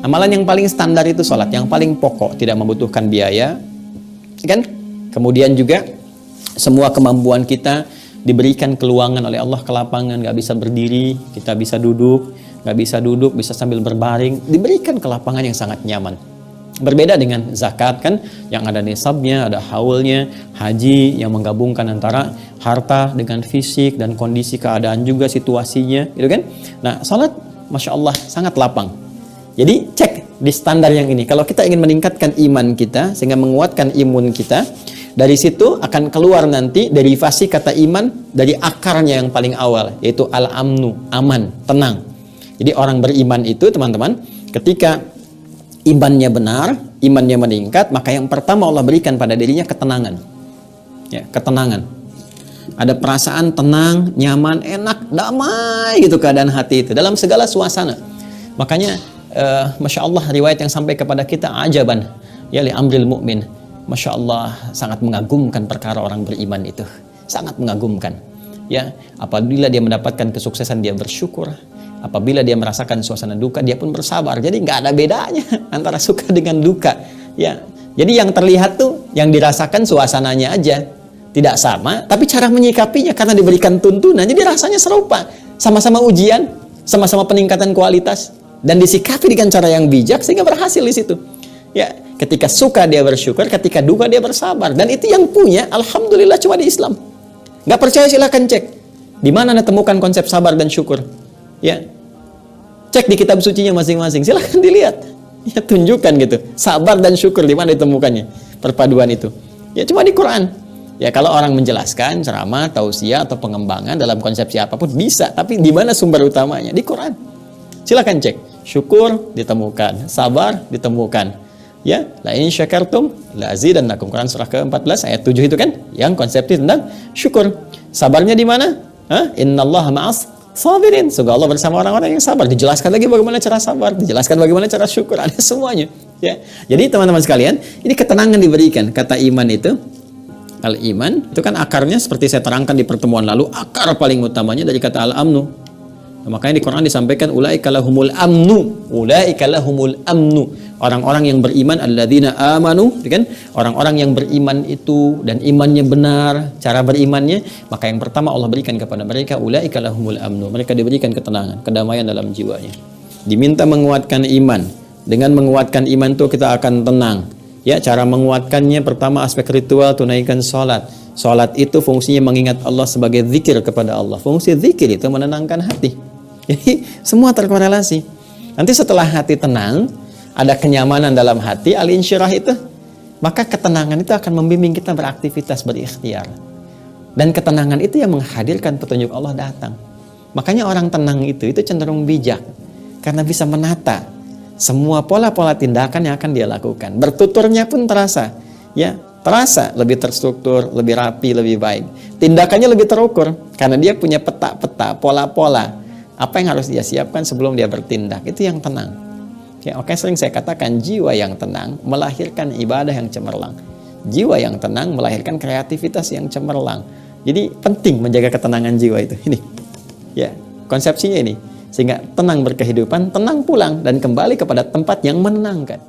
Amalan yang paling standar itu sholat, yang paling pokok, tidak membutuhkan biaya, kan? Kemudian juga semua kemampuan kita diberikan keluangan oleh Allah ke lapangan, nggak bisa berdiri, kita bisa duduk, nggak bisa duduk, bisa sambil berbaring, diberikan ke lapangan yang sangat nyaman. Berbeda dengan zakat kan, yang ada nisabnya, ada haulnya, haji yang menggabungkan antara harta dengan fisik dan kondisi keadaan juga situasinya, gitu kan? Nah, salat, masya Allah, sangat lapang. Jadi cek di standar yang ini. Kalau kita ingin meningkatkan iman kita sehingga menguatkan imun kita, dari situ akan keluar nanti derivasi kata iman dari akarnya yang paling awal, yaitu al-amnu, aman, tenang. Jadi orang beriman itu teman-teman, ketika imannya benar, imannya meningkat, maka yang pertama Allah berikan pada dirinya ketenangan. Ya, ketenangan. Ada perasaan tenang, nyaman, enak, damai gitu keadaan hati itu dalam segala suasana. Makanya masya Allah riwayat yang sampai kepada kita ajaban ya li amril mu'min. Masya Allah sangat mengagumkan perkara orang beriman itu, sangat mengagumkan. Ya, apabila dia mendapatkan kesuksesan dia bersyukur, apabila dia merasakan suasana duka dia pun bersabar. Jadi nggak ada bedanya antara suka dengan duka. Ya, jadi yang terlihat tuh yang dirasakan suasananya aja tidak sama, tapi cara menyikapinya karena diberikan tuntunan, jadi rasanya serupa, sama-sama ujian, sama-sama peningkatan kualitas. Dan disikapi dengan cara yang bijak sehingga berhasil di situ. Ya, ketika suka dia bersyukur, ketika duka dia bersabar. Dan itu yang punya, alhamdulillah cuma di Islam. Nggak percaya silahkan cek. Di mana Anda temukan konsep sabar dan syukur? Ya, cek di kitab sucinya masing-masing. Silahkan dilihat. Ya, tunjukkan gitu. Sabar dan syukur di mana ditemukannya perpaduan itu. Ya, cuma di Quran. Ya, kalau orang menjelaskan ceramah, tausiah atau pengembangan dalam konsepsi apapun bisa. Tapi di mana sumber utamanya? Di Quran. Silahkan cek. Syukur ditemukan, sabar ditemukan. Ya, la in syakartum la azidannakum. Quran surah ke-14 ayat 7 itu kan yang konseptif tentang syukur. Sabarnya di mana? Innallaha ma'as sabirin. Sungguh Allah bersama orang-orang yang sabar. Dijelaskan lagi bagaimana cara sabar, dijelaskan bagaimana cara syukur, ada semuanya. Ya. Jadi teman-teman sekalian, ini ketenangan diberikan. Kata iman itu, al-iman itu kan akarnya seperti saya terangkan di pertemuan lalu, akar paling utamanya dari kata al-amnu. Nah, makanya di Quran disampaikan ulaika lahumul amnu, ulaika lahumul amnu. Orang-orang yang beriman alladzina amanu, kan? Orang-orang yang beriman itu dan imannya benar, cara berimannya, maka yang pertama Allah berikan kepada mereka ulaika lahumul amnu. Mereka diberikan ketenangan, kedamaian dalam jiwanya. Diminta menguatkan iman. Dengan menguatkan iman itu kita akan tenang. Ya, cara menguatkannya pertama aspek ritual, tunaikan salat. Salat itu fungsinya mengingat Allah sebagai zikir kepada Allah. Fungsi zikir itu menenangkan hati. Jadi semua terkorelasi. Nanti setelah hati tenang, ada kenyamanan dalam hati, al-insyirah itu, maka ketenangan itu akan membimbing kita beraktivitas, berikhtiar. Dan ketenangan itu yang menghadirkan petunjuk Allah datang. Makanya orang tenang itu cenderung bijak. Karena bisa menata semua pola-pola tindakan yang akan dia lakukan. Bertuturnya pun terasa. Ya, terasa lebih terstruktur, lebih rapi, lebih baik. Tindakannya lebih terukur. Karena dia punya peta-peta, pola-pola. Apa yang harus dia siapkan sebelum dia bertindak. Itu yang tenang. Ya, oke, sering saya katakan jiwa yang tenang melahirkan ibadah yang cemerlang. Jiwa yang tenang melahirkan kreativitas yang cemerlang. Jadi penting menjaga ketenangan jiwa itu. Ini. Ya, konsepsinya ini. Sehingga tenang berkehidupan, tenang pulang dan kembali kepada tempat yang menenangkan.